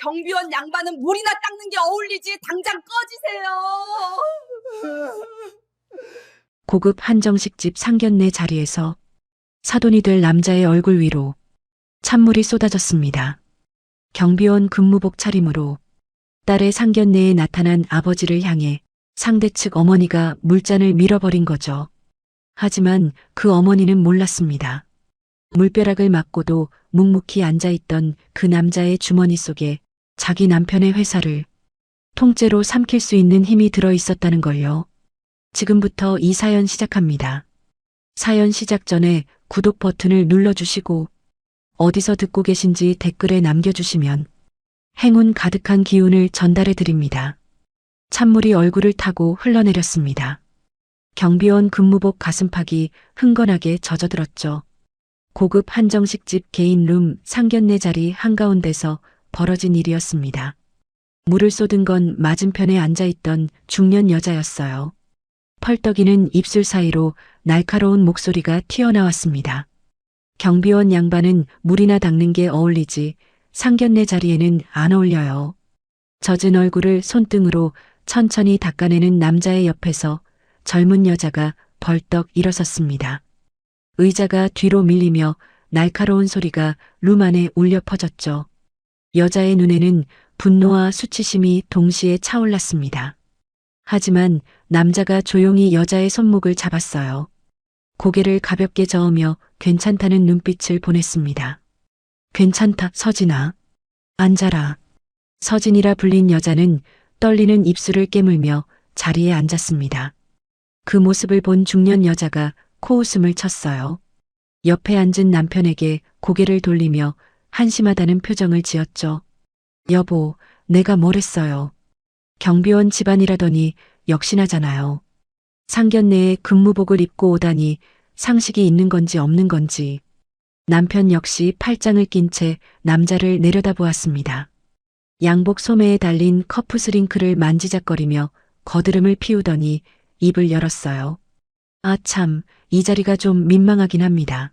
경비원 양반은 물이나 닦는 게 어울리지. 당장 꺼지세요. 고급 한정식집 상견례 자리에서 사돈이 될 남자의 얼굴 위로 찬물이 쏟아졌습니다. 경비원 근무복 차림으로 딸의 상견례에 나타난 아버지를 향해 상대 측 어머니가 물잔을 밀어버린 거죠. 하지만 그 어머니는 몰랐습니다. 물벼락을 맞고도 묵묵히 앉아있던 그 남자의 주머니 속에 자기 남편의 회사를 통째로 삼킬 수 있는 힘이 들어있었다는 걸요. 지금부터 이 사연 시작합니다. 사연 시작 전에 구독 버튼을 눌러주시고 어디서 듣고 계신지 댓글에 남겨주시면 행운 가득한 기운을 전달해 드립니다. 찬물이 얼굴을 타고 흘러내렸습니다. 경비원 근무복 가슴팍이 흥건하게 젖어들었죠. 고급 한정식집 개인룸 상견례 자리 한가운데서 벌어진 일이었습니다. 물을 쏟은 건 맞은편에 앉아있던 중년 여자였어요. 펄떡이는 입술 사이로 날카로운 목소리가 튀어나왔습니다. 경비원 양반은 물이나 닦는 게 어울리지 상견례 자리에는 안 어울려요. 젖은 얼굴을 손등으로 천천히 닦아내는 남자의 옆에서 젊은 여자가 벌떡 일어섰습니다. 의자가 뒤로 밀리며 날카로운 소리가 룸 안에 울려 퍼졌죠. 여자의 눈에는 분노와 수치심이 동시에 차올랐습니다. 하지만 남자가 조용히 여자의 손목을 잡았어요. 고개를 가볍게 저으며 괜찮다는 눈빛을 보냈습니다. 괜찮다, 서진아. 앉아라. 서진이라 불린 여자는 떨리는 입술을 깨물며 자리에 앉았습니다. 그 모습을 본 중년 여자가 코웃음을 쳤어요. 옆에 앉은 남편에게 고개를 돌리며 한심하다는 표정을 지었죠. 여보, 내가 뭘 했어요. 경비원 집안이라더니 역시나잖아요. 상견례에 근무복을 입고 오다니 상식이 있는 건지 없는 건지. 남편 역시 팔짱을 낀 채 남자를 내려다보았습니다. 양복 소매에 달린 커프 스링크를 만지작거리며 거드름을 피우더니 입을 열었어요. 아 참, 이 자리가 좀 민망하긴 합니다.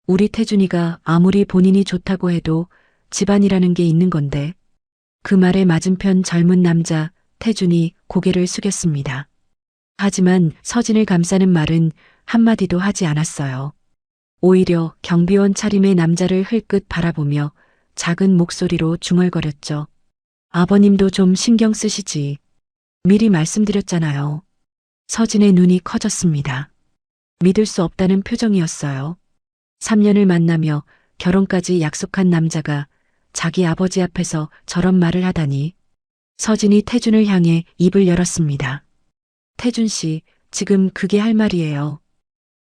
우리 태준이가 아무리 본인이 좋다고 해도 집안이라는 게 있는 건데. 그 말에 맞은편 젊은 남자 태준이 고개를 숙였습니다. 하지만 서진을 감싸는 말은 한마디도 하지 않았어요. 오히려 경비원 차림의 남자를 흘끗 바라보며 작은 목소리로 중얼거렸죠. 아버님도 좀 신경 쓰시지. 미리 말씀드렸잖아요. 서진의 눈이 커졌습니다. 믿을 수 없다는 표정이었어요. 3년을 만나며 결혼까지 약속한 남자가 자기 아버지 앞에서 저런 말을 하다니. 서진이 태준을 향해 입을 열었습니다. 태준 씨, 지금 그게 할 말이에요.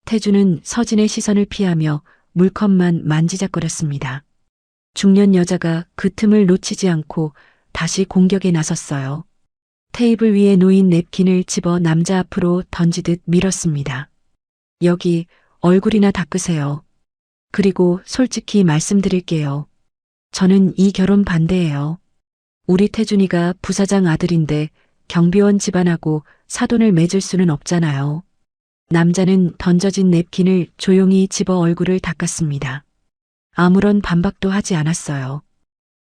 태준은 서진의 시선을 피하며 물컵만 만지작거렸습니다. 중년 여자가 그 틈을 놓치지 않고 다시 공격에 나섰어요. 테이블 위에 놓인 냅킨을 집어 남자 앞으로 던지듯 밀었습니다. 여기 얼굴이나 닦으세요. 그리고 솔직히 말씀드릴게요. 저는 이 결혼 반대예요. 우리 태준이가 부사장 아들인데 경비원 집안하고 사돈을 맺을 수는 없잖아요. 남자는 던져진 냅킨을 조용히 집어 얼굴을 닦았습니다. 아무런 반박도 하지 않았어요.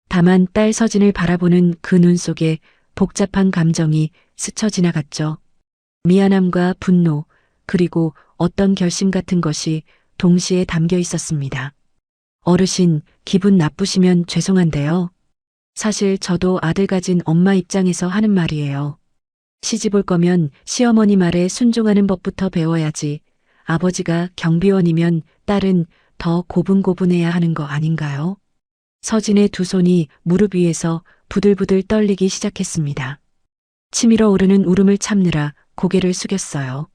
다만 딸 서진을 바라보는 그 눈 속에 복잡한 감정이 스쳐 지나갔죠. 미안함과 분노, 그리고 어떤 결심 같은 것이 동시에 담겨 있었습니다. 어르신, 기분 나쁘시면 죄송한데요. 사실 저도 아들 가진 엄마 입장에서 하는 말이에요. 시집 올 거면 시어머니 말에 순종하는 법부터 배워야지. 아버지가 경비원이면 딸은 더 고분고분해야 하는 거 아닌가요? 서진의 두 손이 무릎 위에서 부들부들 떨리기 시작했습니다. 치밀어 오르는 울음을 참느라 고개를 숙였어요.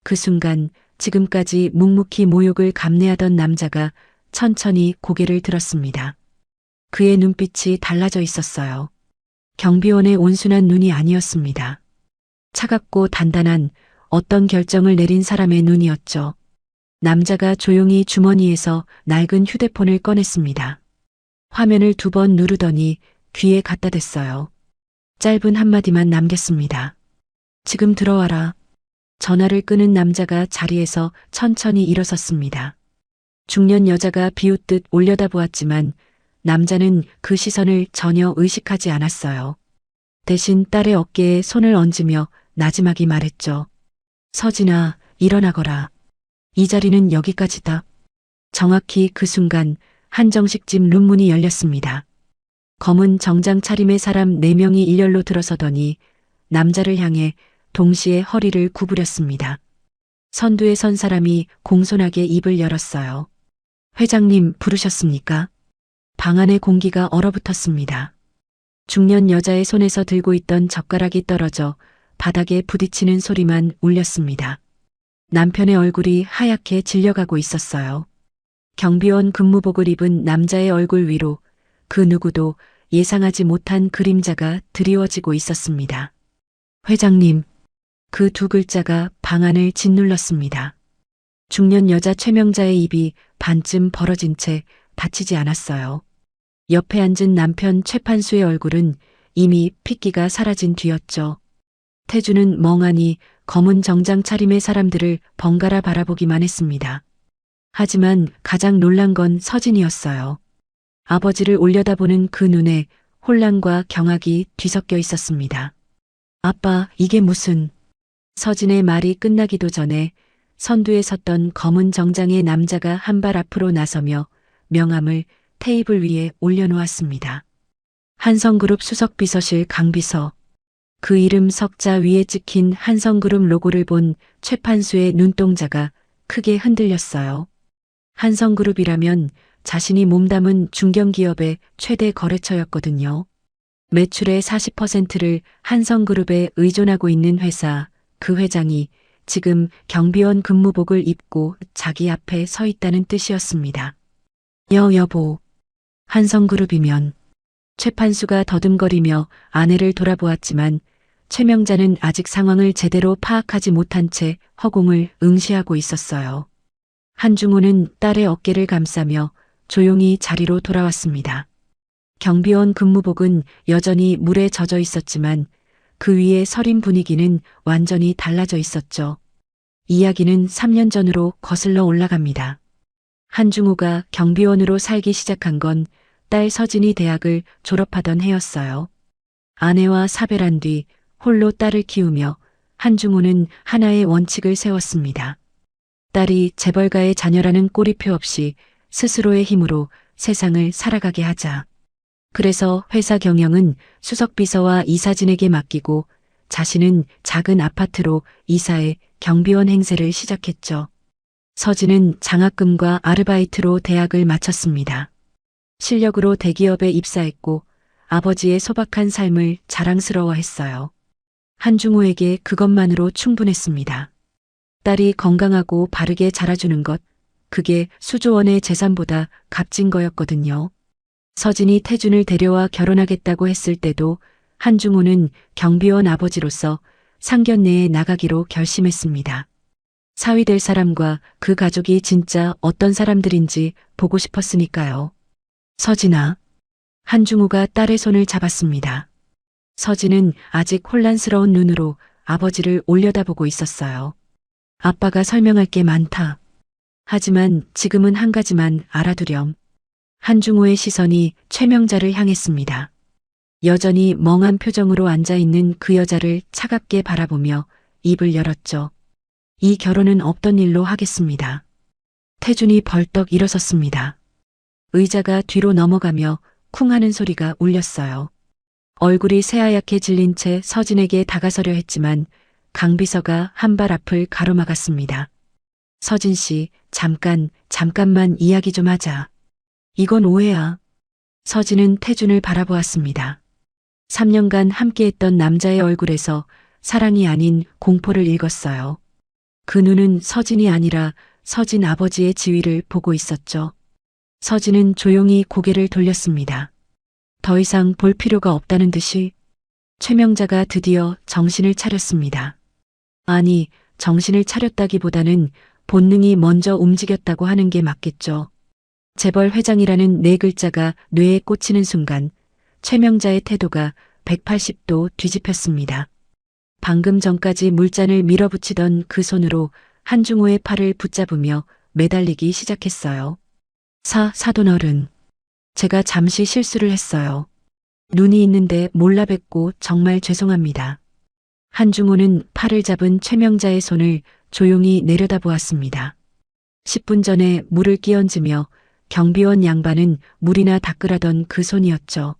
그 순간 지금까지 묵묵히 모욕을 감내하던 남자가 천천히 고개를 들었습니다. 그의 눈빛이 달라져 있었어요. 경비원의 온순한 눈이 아니었습니다. 차갑고 단단한 어떤 결정을 내린 사람의 눈이었죠. 남자가 조용히 주머니에서 낡은 휴대폰을 꺼냈습니다. 화면을 2번 누르더니 귀에 갖다 댔어요. 짧은 한마디만 남겼습니다. 지금 들어와라. 전화를 끄는 남자가 자리에서 천천히 일어섰습니다. 중년 여자가 비웃듯 올려다보았지만 남자는 그 시선을 전혀 의식하지 않았어요. 대신 딸의 어깨에 손을 얹으며 나지막이 말했죠. 서진아, 일어나거라. 이 자리는 여기까지다. 정확히 그 순간 한정식 집 룸문이 열렸습니다. 검은 정장 차림의 사람 4명이 일렬로 들어서더니 남자를 향해 동시에 허리를 구부렸습니다. 선두에 선 사람이 공손하게 입을 열었어요. 회장님 부르셨습니까? 방 안의 공기가 얼어붙었습니다. 중년 여자의 손에서 들고 있던 젓가락이 떨어져 바닥에 부딪히는 소리만 울렸습니다. 남편의 얼굴이 하얗게 질려가고 있었어요. 경비원 근무복을 입은 남자의 얼굴 위로 그 누구도 예상하지 못한 그림자가 드리워지고 있었습니다. 회장님, 그 2글자가 방안을 짓눌렀습니다. 중년 여자 최명자의 입이 반쯤 벌어진 채 닫히지 않았어요. 옆에 앉은 남편 최판수의 얼굴은 이미 핏기가 사라진 뒤였죠. 태주는 멍하니 검은 정장 차림의 사람들을 번갈아 바라보기만 했습니다. 하지만 가장 놀란 건 서진이었어요. 아버지를 올려다보는 그 눈에 혼란과 경악이 뒤섞여 있었습니다. 아빠, 이게 무슨... 서진의 말이 끝나기도 전에 선두에 섰던 검은 정장의 남자가 한 발 앞으로 나서며 명함을 테이블 위에 올려놓았습니다. 한성그룹 수석비서실 강비서. 그 이름 석자 위에 찍힌 한성그룹 로고를 본 최판수의 눈동자가 크게 흔들렸어요. 한성그룹이라면 자신이 몸담은 중견기업의 최대 거래처였거든요. 매출의 40%를 한성그룹에 의존하고 있는 회사, 그 회장이 지금 경비원 근무복을 입고 자기 앞에 서 있다는 뜻이었습니다. 여보. 한성그룹이면. 최판수가 더듬거리며 아내를 돌아보았지만 최명자는 아직 상황을 제대로 파악하지 못한 채 허공을 응시하고 있었어요. 한중호는 딸의 어깨를 감싸며 조용히 자리로 돌아왔습니다. 경비원 근무복은 여전히 물에 젖어 있었지만 그 위에 서린 분위기는 완전히 달라져 있었죠. 이야기는 3년 전으로 거슬러 올라갑니다. 한중호가 경비원으로 살기 시작한 건 딸 서진이 대학을 졸업하던 해였어요. 아내와 사별한 뒤 홀로 딸을 키우며 한중호는 하나의 원칙을 세웠습니다. 딸이 재벌가의 자녀라는 꼬리표 없이 스스로의 힘으로 세상을 살아가게 하자. 그래서 회사 경영은 수석비서와 이사진에게 맡기고 자신은 작은 아파트로 이사해 경비원 행세를 시작했죠. 서진은 장학금과 아르바이트로 대학을 마쳤습니다. 실력으로 대기업에 입사했고 아버지의 소박한 삶을 자랑스러워했어요. 한중호에게 그것만으로 충분했습니다. 딸이 건강하고 바르게 자라주는 것, 그게 수조원의 재산보다 값진 거였거든요. 서진이 태준을 데려와 결혼하겠다고 했을 때도 한중호는 경비원 아버지로서 상견례에 나가기로 결심했습니다. 사위 될 사람과 그 가족이 진짜 어떤 사람들인지 보고 싶었으니까요. 서진아. 한중호가 딸의 손을 잡았습니다. 서진은 아직 혼란스러운 눈으로 아버지를 올려다보고 있었어요. 아빠가 설명할 게 많다. 하지만 지금은 한 가지만 알아두렴. 한중호의 시선이 최명자를 향했습니다. 여전히 멍한 표정으로 앉아있는 그 여자를 차갑게 바라보며 입을 열었죠. 이 결혼은 없던 일로 하겠습니다. 태준이 벌떡 일어섰습니다. 의자가 뒤로 넘어가며 쿵 하는 소리가 울렸어요. 얼굴이 새하얗게 질린 채 서진에게 다가서려 했지만 강비서가 한 발 앞을 가로막았습니다. 서진 씨, 잠깐만 이야기 좀 하자. 이건 오해야. 서진은 태준을 바라보았습니다. 3년간 함께했던 남자의 얼굴에서 사랑이 아닌 공포를 읽었어요. 그 눈은 서진이 아니라 서진 아버지의 지위를 보고 있었죠. 서진은 조용히 고개를 돌렸습니다. 더 이상 볼 필요가 없다는 듯이. 최명자가 드디어 정신을 차렸습니다. 아니, 정신을 차렸다기보다는 본능이 먼저 움직였다고 하는 게 맞겠죠. 재벌 회장이라는 4글자가 뇌에 꽂히는 순간 최명자의 태도가 180도 뒤집혔습니다. 방금 전까지 물잔을 밀어붙이던 그 손으로 한중호의 팔을 붙잡으며 매달리기 시작했어요. 사돈 어른. 제가 잠시 실수를 했어요. 눈이 있는데 몰라 뵙고 정말 죄송합니다. 한중호는 팔을 잡은 최명자의 손을 조용히 내려다보았습니다. 10분 전에 물을 끼얹으며 경비원 양반은 물이나 닦으라던 그 손이었죠.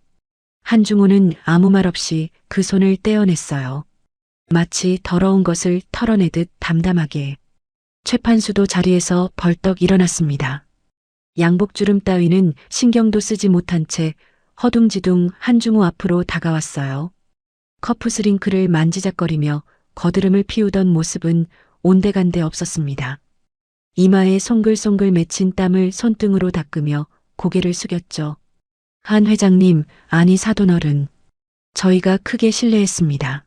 한중호는 아무 말 없이 그 손을 떼어냈어요. 마치 더러운 것을 털어내듯 담담하게. 최판수도 자리에서 벌떡 일어났습니다. 양복주름 따위는 신경도 쓰지 못한 채 허둥지둥 한중호 앞으로 다가왔어요. 커프스링크를 만지작거리며 거드름을 피우던 모습은 온데간데 없었습니다. 이마에 송글송글 맺힌 땀을 손등으로 닦으며 고개를 숙였죠. 한 회장님, 아니 사돈어른. 저희가 크게 실례했습니다.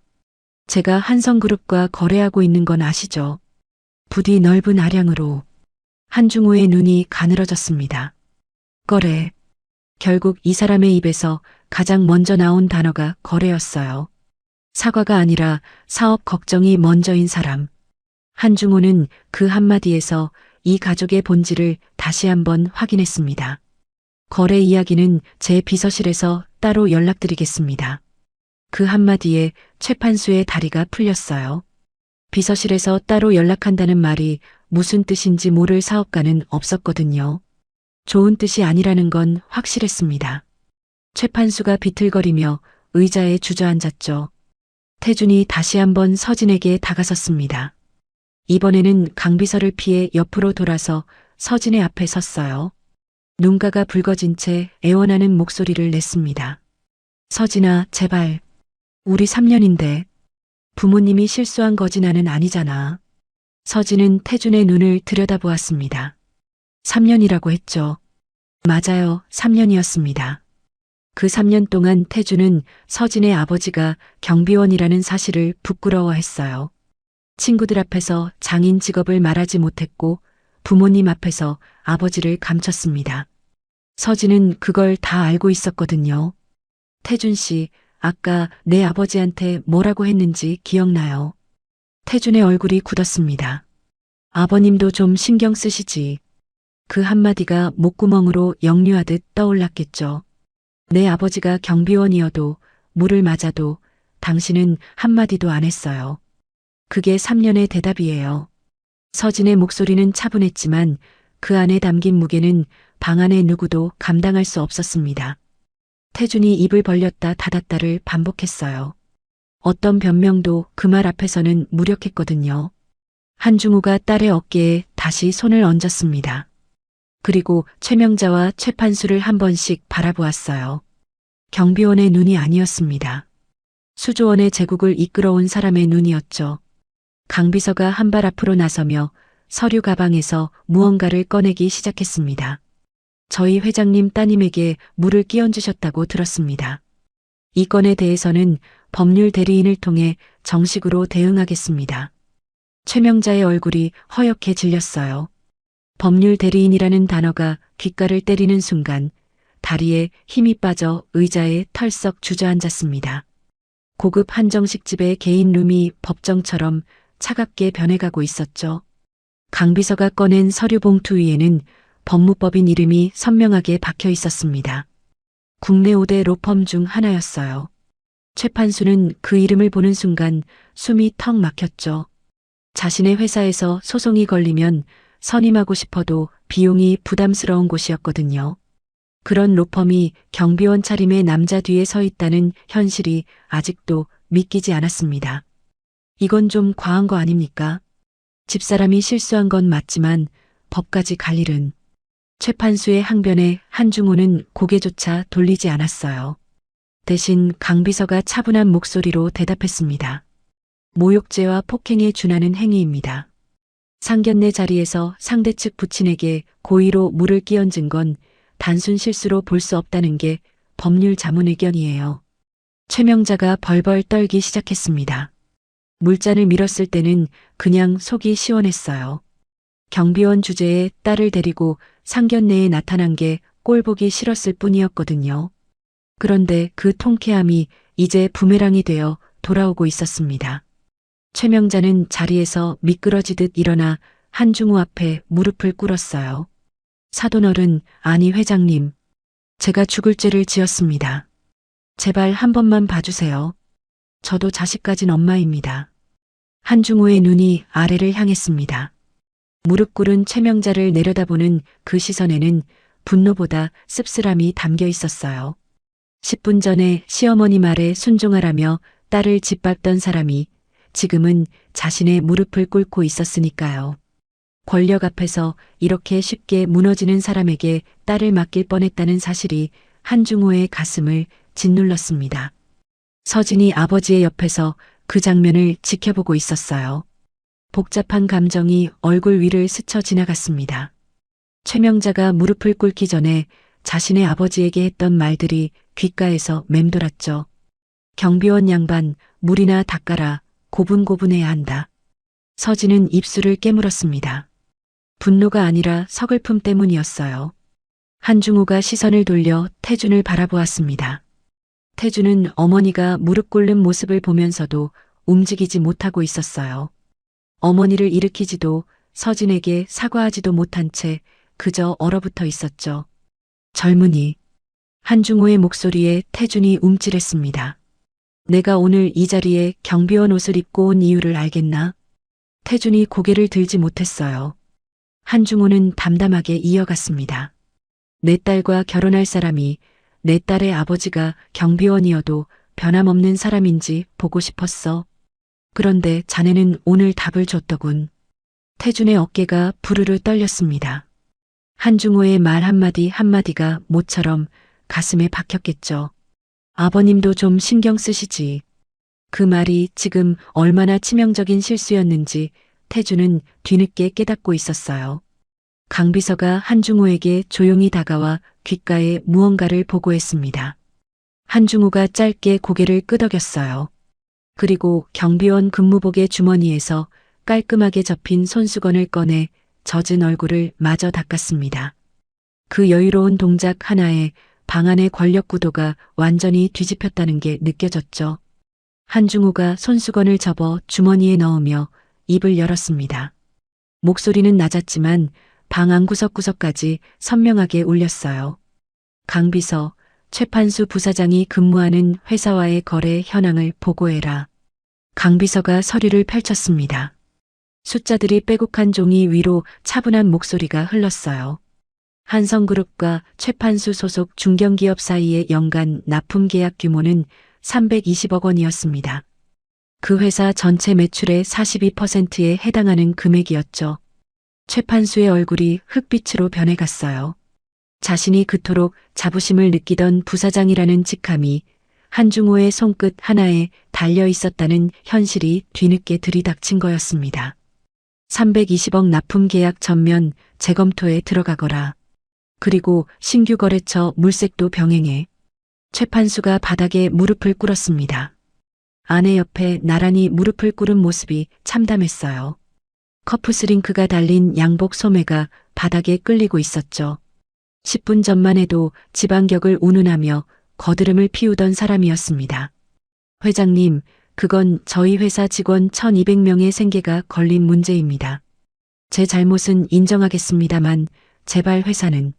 제가 한성그룹과 거래하고 있는 건 아시죠? 부디 넓은 아량으로. 한중호의 눈이 가늘어졌습니다. 거래. 결국 이 사람의 입에서 가장 먼저 나온 단어가 거래였어요. 사과가 아니라 사업 걱정이 먼저인 사람. 한중호는 그 한마디에서 이 가족의 본질을 다시 한번 확인했습니다. 거래 이야기는 제 비서실에서 따로 연락드리겠습니다. 그 한마디에 최판수의 다리가 풀렸어요. 비서실에서 따로 연락한다는 말이 무슨 뜻인지 모를 사업가는 없었거든요. 좋은 뜻이 아니라는 건 확실했습니다. 최판수가 비틀거리며 의자에 주저앉았죠. 태준이 다시 한번 서진에게 다가섰습니다. 이번에는 강비서를 피해 옆으로 돌아서 서진의 앞에 섰어요. 눈가가 붉어진 채 애원하는 목소리를 냈습니다. 서진아, 제발. 우리 3년인데. 부모님이 실수한 거지 나는 아니잖아. 서진은 태준의 눈을 들여다보았습니다. 3년이라고 했죠. 맞아요, 3년이었습니다. 그 3년 동안 태준은 서진의 아버지가 경비원이라는 사실을 부끄러워했어요. 친구들 앞에서 장인 직업을 말하지 못했고 부모님 앞에서 아버지를 감췄습니다. 서진은 그걸 다 알고 있었거든요. 태준 씨, 아까 내 아버지한테 뭐라고 했는지 기억나요? 태준의 얼굴이 굳었습니다. 아버님도 좀 신경 쓰시지. 그 한마디가 목구멍으로 역류하듯 떠올랐겠죠. 내 아버지가 경비원이어도 물을 맞아도 당신은 한마디도 안 했어요. 그게 3년의 대답이에요. 서진의 목소리는 차분했지만 그 안에 담긴 무게는 방 안의 누구도 감당할 수 없었습니다. 태준이 입을 벌렸다 닫았다를 반복했어요. 어떤 변명도 그 말 앞에서는 무력했거든요. 한중호가 딸의 어깨에 다시 손을 얹었습니다. 그리고 최명자와 최판수를 한 번씩 바라보았어요. 경비원의 눈이 아니었습니다. 수조원의 제국을 이끌어온 사람의 눈이었죠. 강비서가 한 발 앞으로 나서며 서류 가방에서 무언가를 꺼내기 시작했습니다. 저희 회장님 따님에게 물을 끼얹으셨다고 들었습니다. 이 건에 대해서는 법률 대리인을 통해 정식으로 대응하겠습니다. 최명자의 얼굴이 허옇게 질렸어요. 법률 대리인이라는 단어가 귓가를 때리는 순간 다리에 힘이 빠져 의자에 털썩 주저앉았습니다. 고급 한정식집의 개인 룸이 법정처럼 차갑게 변해가고 있었죠. 강비서가 꺼낸 서류 봉투 위에는 법무법인 이름이 선명하게 박혀 있었습니다. 국내 5대 로펌 중 하나였어요. 최판수는 그 이름을 보는 순간 숨이 턱 막혔죠. 자신의 회사에서 소송이 걸리면 선임하고 싶어도 비용이 부담스러운 곳이었거든요. 그런 로펌이 경비원 차림의 남자 뒤에 서 있다는 현실이 아직도 믿기지 않았습니다. 이건 좀 과한 거 아닙니까? 집사람이 실수한 건 맞지만 법까지 갈 일은. 최판수의 항변에 한중호는 고개조차 돌리지 않았어요. 대신 강비서가 차분한 목소리로 대답했습니다. 모욕죄와 폭행에 준하는 행위입니다. 상견례 자리에서 상대 측 부친에게 고의로 물을 끼얹은 건 단순 실수로 볼 수 없다는 게 법률 자문 의견이에요. 최명자가 벌벌 떨기 시작했습니다. 물잔을 밀었을 때는 그냥 속이 시원했어요. 경비원 주제에 딸을 데리고 상견례에 나타난 게 꼴보기 싫었을 뿐이었거든요. 그런데 그 통쾌함이 이제 부메랑이 되어 돌아오고 있었습니다. 최명자는 자리에서 미끄러지듯 일어나 한중호 앞에 무릎을 꿇었어요. 사돈어른, 아니 회장님. 제가 죽을 죄를 지었습니다. 제발 한 번만 봐주세요. 저도 자식 가진 엄마입니다. 한중호의 눈이 아래를 향했습니다. 무릎 꿇은 최명자를 내려다보는 그 시선에는 분노보다 씁쓸함이 담겨 있었어요. 10분 전에 시어머니 말에 순종하라며 딸을 짓밟던 사람이 지금은 자신의 무릎을 꿇고 있었으니까요. 권력 앞에서 이렇게 쉽게 무너지는 사람에게 딸을 맡길 뻔했다는 사실이 한중호의 가슴을 짓눌렀습니다. 서진이 아버지의 옆에서 그 장면을 지켜보고 있었어요. 복잡한 감정이 얼굴 위를 스쳐 지나갔습니다. 최명자가 무릎을 꿇기 전에 자신의 아버지에게 했던 말들이 귓가에서 맴돌았죠. 경비원 양반, 물이나 닦아라, 고분고분해야 한다. 서진은 입술을 깨물었습니다. 분노가 아니라 서글픔 때문이었어요. 한중호가 시선을 돌려 태준을 바라보았습니다. 태준은 어머니가 무릎 꿇는 모습을 보면서도 움직이지 못하고 있었어요. 어머니를 일으키지도 서진에게 사과하지도 못한 채 그저 얼어붙어 있었죠. 젊은이. 한중호의 목소리에 태준이 움찔했습니다. 내가 오늘 이 자리에 경비원 옷을 입고 온 이유를 알겠나? 태준이 고개를 들지 못했어요. 한중호는 담담하게 이어갔습니다. 내 딸과 결혼할 사람이 내 딸의 아버지가 경비원이어도 변함없는 사람인지 보고 싶었어. 그런데 자네는 오늘 답을 줬더군. 태준의 어깨가 부르르 떨렸습니다. 한중호의 말 한마디 한마디가 모처럼 가슴에 박혔겠죠. 아버님도 좀 신경 쓰시지. 그 말이 지금 얼마나 치명적인 실수였는지 태준은 뒤늦게 깨닫고 있었어요. 강비서가 한중호에게 조용히 다가와 귓가에 무언가를 보고했습니다. 한중호가 짧게 고개를 끄덕였어요. 그리고 경비원 근무복의 주머니에서 깔끔하게 접힌 손수건을 꺼내 젖은 얼굴을 마저 닦았습니다. 그 여유로운 동작 하나에 방 안의 권력 구도가 완전히 뒤집혔다는 게 느껴졌죠. 한중호가 손수건을 접어 주머니에 넣으며 입을 열었습니다. 목소리는 낮았지만 방 안 구석구석까지 선명하게 울렸어요. 강비서, 최판수 부사장이 근무하는 회사와의 거래 현황을 보고해라. 강비서가 서류를 펼쳤습니다. 숫자들이 빼곡한 종이 위로 차분한 목소리가 흘렀어요. 한성그룹과 최판수 소속 중견기업 사이의 연간 납품 계약 규모는 320억 원이었습니다. 그 회사 전체 매출의 42%에 해당하는 금액이었죠. 최판수의 얼굴이 흑빛으로 변해갔어요. 자신이 그토록 자부심을 느끼던 부사장이라는 직함이 한중호의 손끝 하나에 달려 있었다는 현실이 뒤늦게 들이닥친 거였습니다. 320억 납품 계약 전면 재검토에 들어가거라. 그리고 신규 거래처 물색도 병행해. 최판수가 바닥에 무릎을 꿇었습니다. 아내 옆에 나란히 무릎을 꿇은 모습이 참담했어요. 커프스링크가 달린 양복 소매가 바닥에 끌리고 있었죠. 10분 전만 해도 지방격을 운운하며 거드름을 피우던 사람이었습니다. 회장님, 그건 저희 회사 직원 1200명의 생계가 걸린 문제입니다. 제 잘못은 인정하겠습니다만 제발 회사는.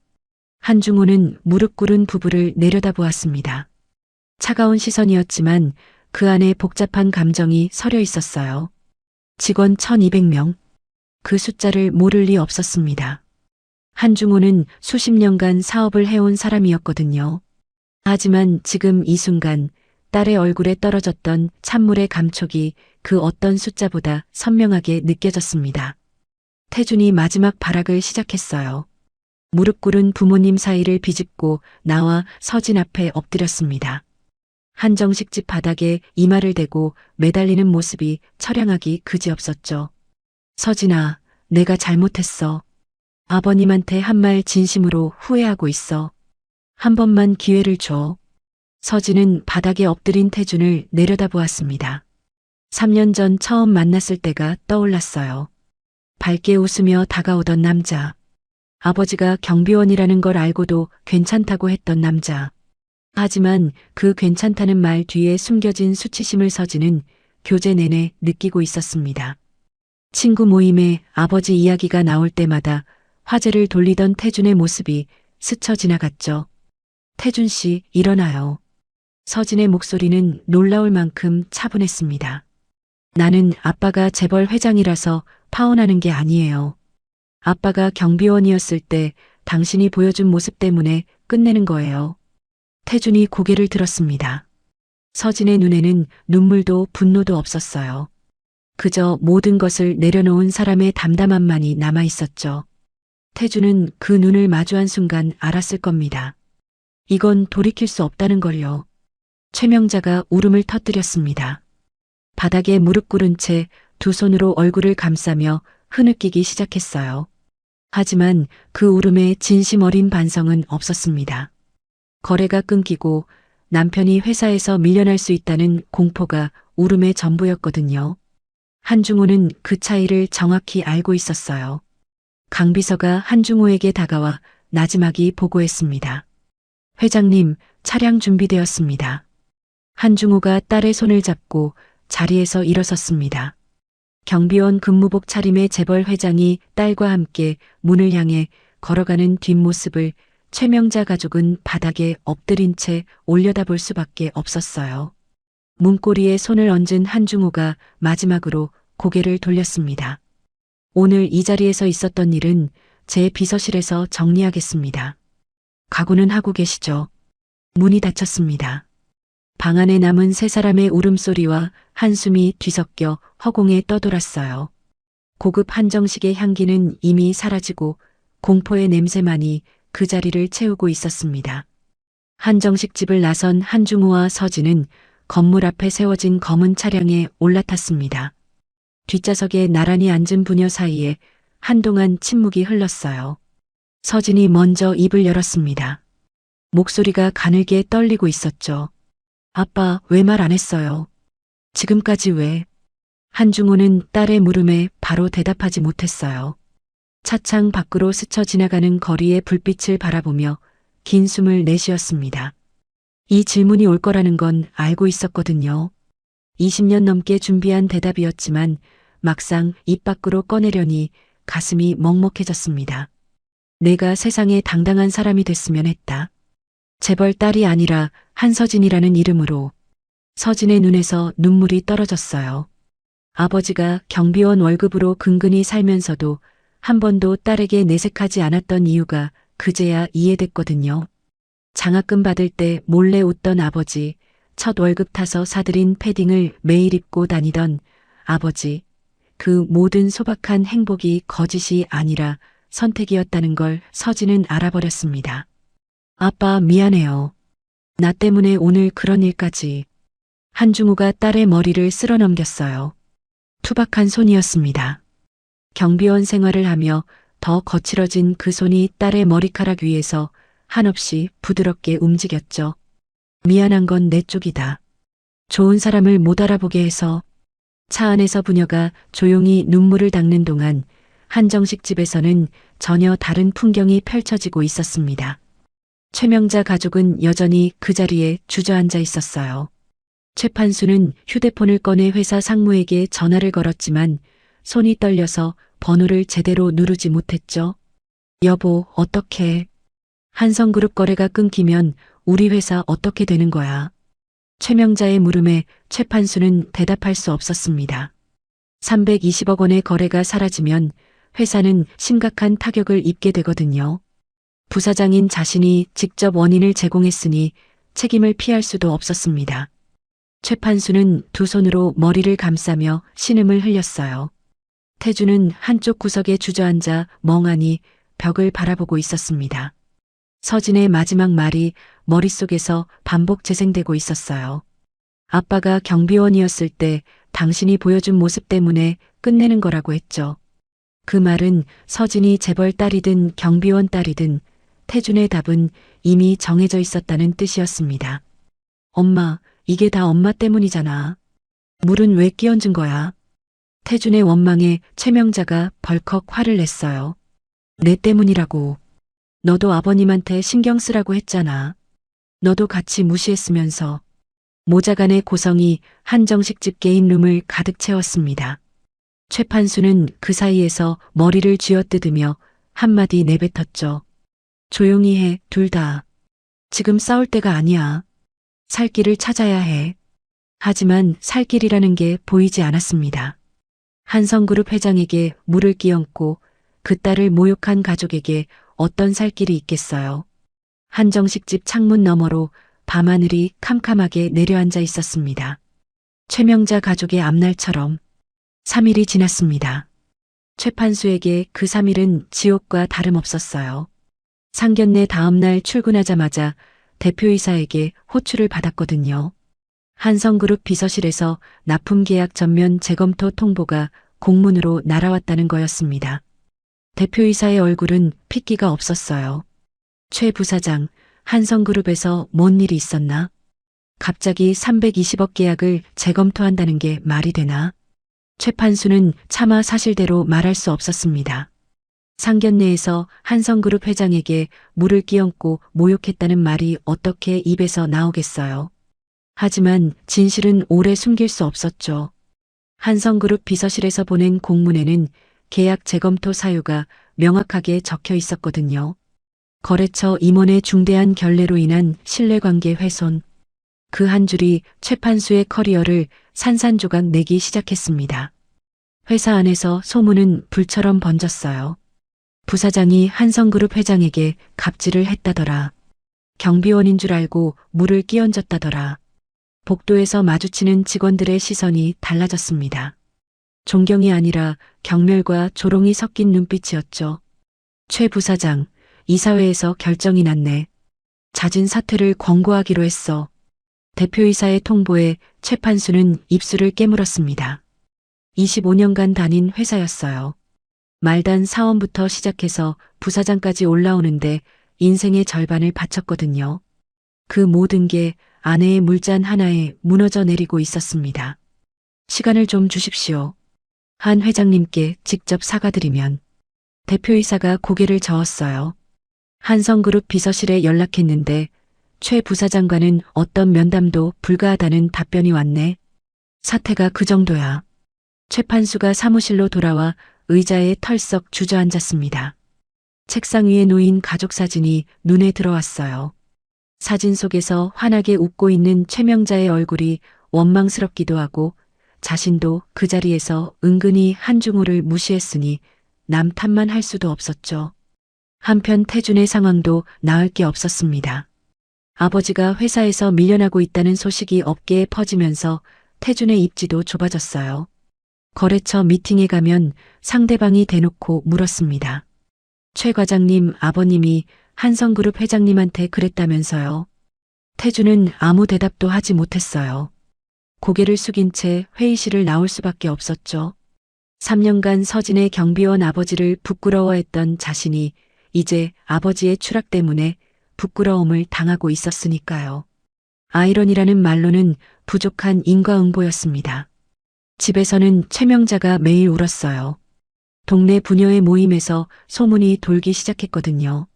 한중호는 무릎 꿇은 부부를 내려다보았습니다. 차가운 시선이었지만 그 안에 복잡한 감정이 서려 있었어요. 직원 1200명. 그 숫자를 모를 리 없었습니다. 한중호는 수십 년간 사업을 해온 사람이었거든요. 하지만 지금 이 순간 딸의 얼굴에 떨어졌던 찬물의 감촉이 그 어떤 숫자보다 선명하게 느껴졌습니다. 태준이 마지막 발악을 시작했어요. 무릎 꿇은 부모님 사이를 비집고 나와 서진 앞에 엎드렸습니다. 한정식 집 바닥에 이마를 대고 매달리는 모습이 처량하기 그지없었죠. 서진아, 내가 잘못했어. 아버님한테 한 말 진심으로 후회하고 있어. 한 번만 기회를 줘. 서진은 바닥에 엎드린 태준을 내려다보았습니다. 3년 전 처음 만났을 때가 떠올랐어요. 밝게 웃으며 다가오던 남자. 아버지가 경비원이라는 걸 알고도 괜찮다고 했던 남자. 하지만 그 괜찮다는 말 뒤에 숨겨진 수치심을 서진은 교제 내내 느끼고 있었습니다. 친구 모임에 아버지 이야기가 나올 때마다 화제를 돌리던 태준의 모습이 스쳐 지나갔죠. 태준 씨, 일어나요. 서진의 목소리는 놀라울 만큼 차분했습니다. 나는 아빠가 재벌 회장이라서 파혼하는 게 아니에요. 아빠가 경비원이었을 때 당신이 보여준 모습 때문에 끝내는 거예요. 태준이 고개를 들었습니다. 서진의 눈에는 눈물도 분노도 없었어요. 그저 모든 것을 내려놓은 사람의 담담함만이 남아 있었죠. 태준은 그 눈을 마주한 순간 알았을 겁니다. 이건 돌이킬 수 없다는 걸요. 최명자가 울음을 터뜨렸습니다. 바닥에 무릎 꿇은 채 두 손으로 얼굴을 감싸며 흐느끼기 시작했어요. 하지만 그 울음에 진심 어린 반성은 없었습니다. 거래가 끊기고 남편이 회사에서 밀려날 수 있다는 공포가 울음의 전부였거든요. 한중호는 그 차이를 정확히 알고 있었어요. 강 비서가 한중호에게 다가와 나지막이 보고했습니다. 회장님, 차량 준비되었습니다. 한중호가 딸의 손을 잡고 자리에서 일어섰습니다. 경비원 근무복 차림의 재벌 회장이 딸과 함께 문을 향해 걸어가는 뒷모습을 최명자 가족은 바닥에 엎드린 채 올려다볼 수밖에 없었어요. 문고리에 손을 얹은 한중호가 마지막으로 고개를 돌렸습니다. 오늘 이 자리에서 있었던 일은 제 비서실에서 정리하겠습니다. 각오는 하고 계시죠? 문이 닫혔습니다. 방 안에 남은 세 사람의 울음소리와 한숨이 뒤섞여 허공에 떠돌았어요. 고급 한정식의 향기는 이미 사라지고 공포의 냄새만이 그 자리를 채우고 있었습니다. 한정식 집을 나선 한중호와 서진은 건물 앞에 세워진 검은 차량에 올라탔습니다. 뒷좌석에 나란히 앉은 부녀 사이에 한동안 침묵이 흘렀어요. 서진이 먼저 입을 열었습니다. 목소리가 가늘게 떨리고 있었죠. 아빠, 왜 말 안 했어요? 지금까지 왜? 한중호는 딸의 물음에 바로 대답하지 못했어요. 차창 밖으로 스쳐 지나가는 거리의 불빛을 바라보며 긴 숨을 내쉬었습니다. 이 질문이 올 거라는 건 알고 있었거든요. 20년 넘게 준비한 대답이었지만 막상 입 밖으로 꺼내려니 가슴이 먹먹해졌습니다. 내가 세상에 당당한 사람이 됐으면 했다. 재벌 딸이 아니라 한서진이라는 이름으로. 서진의 눈에서 눈물이 떨어졌어요. 아버지가 경비원 월급으로 근근히 살면서도 한 번도 딸에게 내색하지 않았던 이유가 그제야 이해됐거든요. 장학금 받을 때 몰래 웃던 아버지, 첫 월급 타서 사들인 패딩을 매일 입고 다니던 아버지, 그 모든 소박한 행복이 거짓이 아니라 선택이었다는 걸 서진은 알아버렸습니다. 아빠, 미안해요. 나 때문에 오늘 그런 일까지. 한중호가 딸의 머리를 쓸어 넘겼어요. 투박한 손이었습니다. 경비원 생활을 하며 더 거칠어진 그 손이 딸의 머리카락 위에서 한없이 부드럽게 움직였죠. 미안한 건 내 쪽이다. 좋은 사람을 못 알아보게 해서. 차 안에서 부녀가 조용히 눈물을 닦는 동안 한정식 집에서는 전혀 다른 풍경이 펼쳐지고 있었습니다. 최명자 가족은 여전히 그 자리에 주저앉아 있었어요. 최판수는 휴대폰을 꺼내 회사 상무에게 전화를 걸었지만 손이 떨려서 번호를 제대로 누르지 못했죠. 여보, 어떡해. 한성그룹 거래가 끊기면 우리 회사 어떻게 되는 거야? 최명자의 물음에 최판수는 대답할 수 없었습니다. 320억 원의 거래가 사라지면 회사는 심각한 타격을 입게 되거든요. 부사장인 자신이 직접 원인을 제공했으니 책임을 피할 수도 없었습니다. 최판수는 두 손으로 머리를 감싸며 신음을 흘렸어요. 태주는 한쪽 구석에 주저앉아 멍하니 벽을 바라보고 있었습니다. 서진의 마지막 말이 머릿속에서 반복 재생되고 있었어요. 아빠가 경비원이었을 때 당신이 보여준 모습 때문에 끝내는 거라고 했죠. 그 말은 서진이 재벌 딸이든 경비원 딸이든 태준의 답은 이미 정해져 있었다는 뜻이었습니다. 엄마, 이게 다 엄마 때문이잖아. 물은 왜 끼얹은 거야? 태준의 원망에 최명자가 벌컥 화를 냈어요. 내 때문이라고. 너도 아버님한테 신경 쓰라고 했잖아. 너도 같이 무시했으면서. 모자간의 고성이 한정식 집 게임룸을 가득 채웠습니다. 최판수는 그 사이에서 머리를 쥐어뜯으며 한마디 내뱉었죠. 조용히 해, 둘 다. 지금 싸울 때가 아니야. 살 길을 찾아야 해. 하지만 살 길이라는 게 보이지 않았습니다. 한성그룹 회장에게 물을 끼얹고 그 딸을 모욕한 가족에게 어떤 살 길이 있겠어요. 한정식집 창문 너머로 밤하늘이 캄캄하게 내려앉아 있었습니다. 최명자 가족의 앞날처럼 3일이 지났습니다. 최판수에게 그 3일은 지옥과 다름없었어요. 상견례 다음날 출근하자마자 대표이사에게 호출을 받았거든요. 한성그룹 비서실에서 납품계약 전면 재검토 통보가 공문으로 날아왔다는 거였습니다. 대표이사의 얼굴은 핏기가 없었어요. 최 부사장, 한성그룹에서 뭔 일이 있었나? 갑자기 320억 계약을 재검토한다는 게 말이 되나? 최 판수는 차마 사실대로 말할 수 없었습니다. 상견례에서 한성그룹 회장에게 물을 끼얹고 모욕했다는 말이 어떻게 입에서 나오겠어요. 하지만 진실은 오래 숨길 수 없었죠. 한성그룹 비서실에서 보낸 공문에는 계약 재검토 사유가 명확하게 적혀 있었거든요. 거래처 임원의 중대한 결례로 인한 신뢰관계 훼손. 그 한 줄이 최 판수의 커리어를 산산조각 내기 시작했습니다. 회사 안에서 소문은 불처럼 번졌어요. 부사장이 한성그룹 회장에게 갑질을 했다더라. 경비원인 줄 알고 물을 끼얹었다더라. 복도에서 마주치는 직원들의 시선이 달라졌습니다. 존경이 아니라 경멸과 조롱이 섞인 눈빛이었죠. 최 부사장, 이사회에서 결정이 났네. 잦은 사퇴를 권고하기로 했어. 대표이사의 통보에 최 판수는 입술을 깨물었습니다. 25년간 다닌 회사였어요. 말단 사원부터 시작해서 부사장까지 올라오는데 인생의 절반을 바쳤거든요. 그 모든 게 아내의 물잔 하나에 무너져 내리고 있었습니다. 시간을 좀 주십시오. 한 회장님께 직접 사과드리면. 대표이사가 고개를 저었어요. 한성그룹 비서실에 연락했는데 최 부사장과는 어떤 면담도 불가하다는 답변이 왔네. 사태가 그 정도야. 최 판수가 사무실로 돌아와 의자에 털썩 주저앉았습니다. 책상 위에 놓인 가족 사진이 눈에 들어왔어요. 사진 속에서 환하게 웃고 있는 최명자의 얼굴이 원망스럽기도 하고 자신도 그 자리에서 은근히 한중호를 무시했으니 남 탓만 할 수도 없었죠. 한편 태준의 상황도 나을 게 없었습니다. 아버지가 회사에서 밀려나고 있다는 소식이 업계에 퍼지면서 태준의 입지도 좁아졌어요. 거래처 미팅에 가면 상대방이 대놓고 물었습니다. 최 과장님 아버님이 한성그룹 회장님한테 그랬다면서요. 태준은 아무 대답도 하지 못했어요. 고개를 숙인 채 회의실을 나올 수밖에 없었죠. 3년간 서진의 경비원 아버지를 부끄러워했던 자신이 이제 아버지의 추락 때문에 부끄러움을 당하고 있었으니까요. 아이러니라는 말로는 부족한 인과응보였습니다. 집에서는 최명자가 매일 울었어요. 동네 부녀의 모임에서 소문이 돌기 시작했거든요.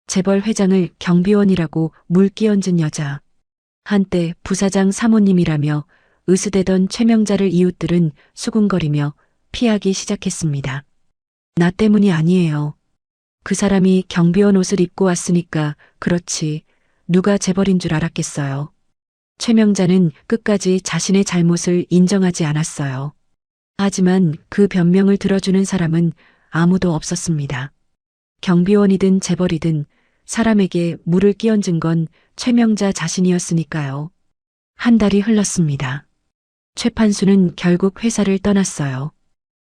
재벌 회장을 경비원이라고 물 끼얹은 여자. 한때 부사장 사모님이라며 으스대던 최명자를 이웃들은 수군거리며 피하기 시작했습니다. 나 때문이 아니에요. 그 사람이 경비원 옷을 입고 왔으니까 그렇지 누가 재벌인 줄 알았겠어요. 최명자는 끝까지 자신의 잘못을 인정하지 않았어요. 하지만 그 변명을 들어주는 사람은 아무도 없었습니다. 경비원이든 재벌이든 사람에게 물을 끼얹은 건 최명자 자신이었으니까요. 한 달이 흘렀습니다. 최 판수는 결국 회사를 떠났어요.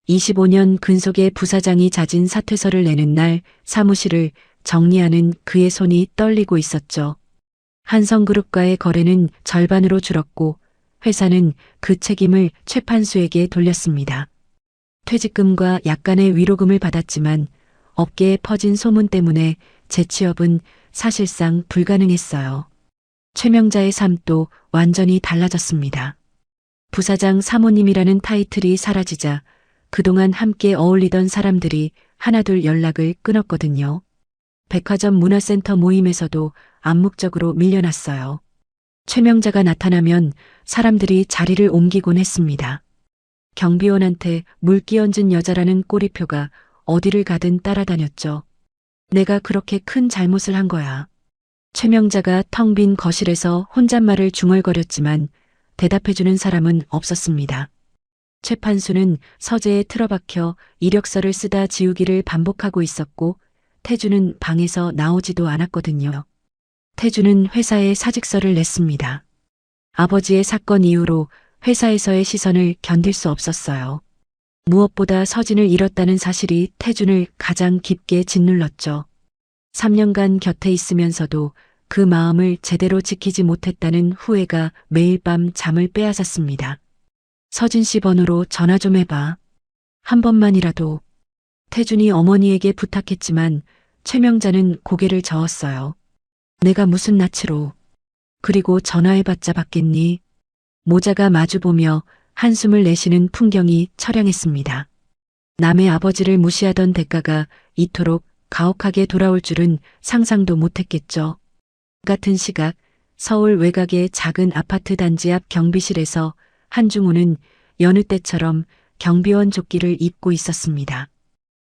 25년 근속의 부사장이 잦은 사퇴서를 내는 날 사무실을 정리하는 그의 손이 떨리고 있었죠. 한성그룹과의 거래는 절반으로 줄었고 회사는 그 책임을 최 판수에게 돌렸습니다. 퇴직금과 약간의 위로금을 받았지만 업계에 퍼진 소문 때문에 재취업은 사실상 불가능했어요. 최명자의 삶도 완전히 달라졌습니다. 부사장 사모님이라는 타이틀이 사라지자 그동안 함께 어울리던 사람들이 하나둘 연락을 끊었거든요. 백화점 문화센터 모임에서도 암묵적으로 밀려났어요. 최명자가 나타나면 사람들이 자리를 옮기곤 했습니다. 경비원한테 물 끼얹은 여자라는 꼬리표가 어디를 가든 따라다녔죠. 내가 그렇게 큰 잘못을 한 거야. 최명자가 텅 빈 거실에서 혼잣말을 중얼거렸지만 대답해주는 사람은 없었습니다. 최판수는 서재에 틀어박혀 이력서를 쓰다 지우기를 반복하고 있었고 태주는 방에서 나오지도 않았거든요. 태주는 회사에 사직서를 냈습니다. 아버지의 사건 이후로 회사에서의 시선을 견딜 수 없었어요. 무엇보다 서진을 잃었다는 사실이 태준을 가장 깊게 짓눌렀죠. 3년간 곁에 있으면서도 그 마음을 제대로 지키지 못했다는 후회가 매일 밤 잠을 빼앗았습니다. 서진 씨 번호로 전화 좀 해봐. 한 번만이라도. 태준이 어머니에게 부탁했지만 최명자는 고개를 저었어요. 내가 무슨 낯으로. 그리고 전화해봤자 받겠니? 모자가 마주보며 한숨을 내쉬는 풍경이 처량했습니다. 남의 아버지를 무시하던 대가가 이토록 가혹하게 돌아올 줄은 상상도 못했겠죠. 같은 시각 서울 외곽의 작은 아파트 단지 앞 경비실에서 한중호는 여느 때처럼 경비원 조끼를 입고 있었습니다.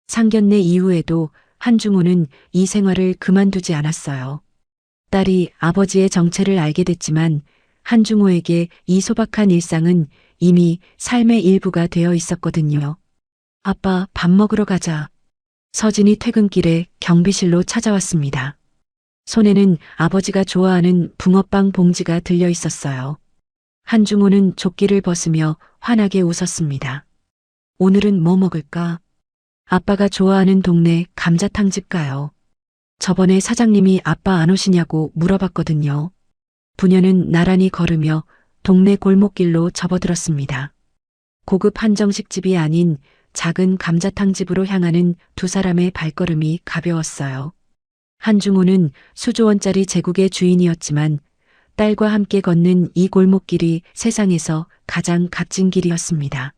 상견례 이후에도 한중호는 이 생활을 그만두지 않았어요. 딸이 아버지의 정체를 알게 됐지만 한중호에게 이 소박한 일상은 이미 삶의 일부가 되어 있었거든요. 아빠, 밥 먹으러 가자. 서진이 퇴근길에 경비실로 찾아왔습니다. 손에는 아버지가 좋아하는 붕어빵 봉지가 들려 있었어요. 한중호는 조끼를 벗으며 환하게 웃었습니다. 오늘은 뭐 먹을까? 아빠가 좋아하는 동네 감자탕집 가요. 저번에 사장님이 아빠 안 오시냐고 물어봤거든요. 부녀는 나란히 걸으며 동네 골목길로 접어들었습니다. 고급 한정식집이 아닌 작은 감자탕집으로 향하는 두 사람의 발걸음이 가벼웠어요. 한중호는 수조원짜리 제국의 주인이었지만 딸과 함께 걷는 이 골목길이 세상에서 가장 값진 길이었습니다.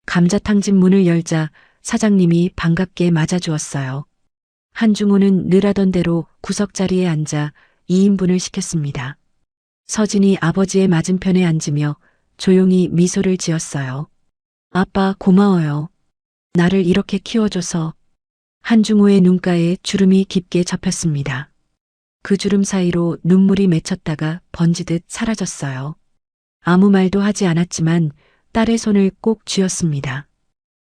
감자탕집 문을 열자 사장님이 반갑게 맞아주었어요. 한중호는 늘 하던 대로 구석자리에 앉아 2인분을 시켰습니다. 서진이 아버지의 맞은편에 앉으며 조용히 미소를 지었어요. 아빠 고마워요. 나를 이렇게 키워줘서. 한중호의 눈가에 주름이 깊게 접혔습니다. 그 주름 사이로 눈물이 맺혔다가 번지듯 사라졌어요. 아무 말도 하지 않았지만 딸의 손을 꼭 쥐었습니다.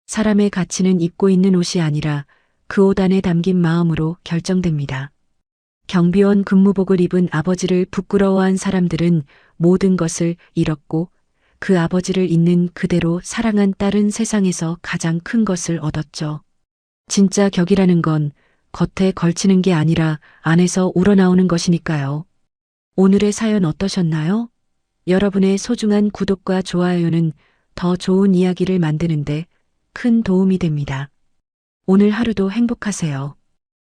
사람의 가치는 입고 있는 옷이 아니라 그 옷 안에 담긴 마음으로 결정됩니다. 경비원 근무복을 입은 아버지를 부끄러워한 사람들은 모든 것을 잃었고 그 아버지를 있는 그대로 사랑한 딸은 세상에서 가장 큰 것을 얻었죠. 진짜 격이라는 건 겉에 걸치는 게 아니라 안에서 우러나오는 것이니까요. 오늘의 사연 어떠셨나요? 여러분의 소중한 구독과 좋아요는 더 좋은 이야기를 만드는데 큰 도움이 됩니다. 오늘 하루도 행복하세요.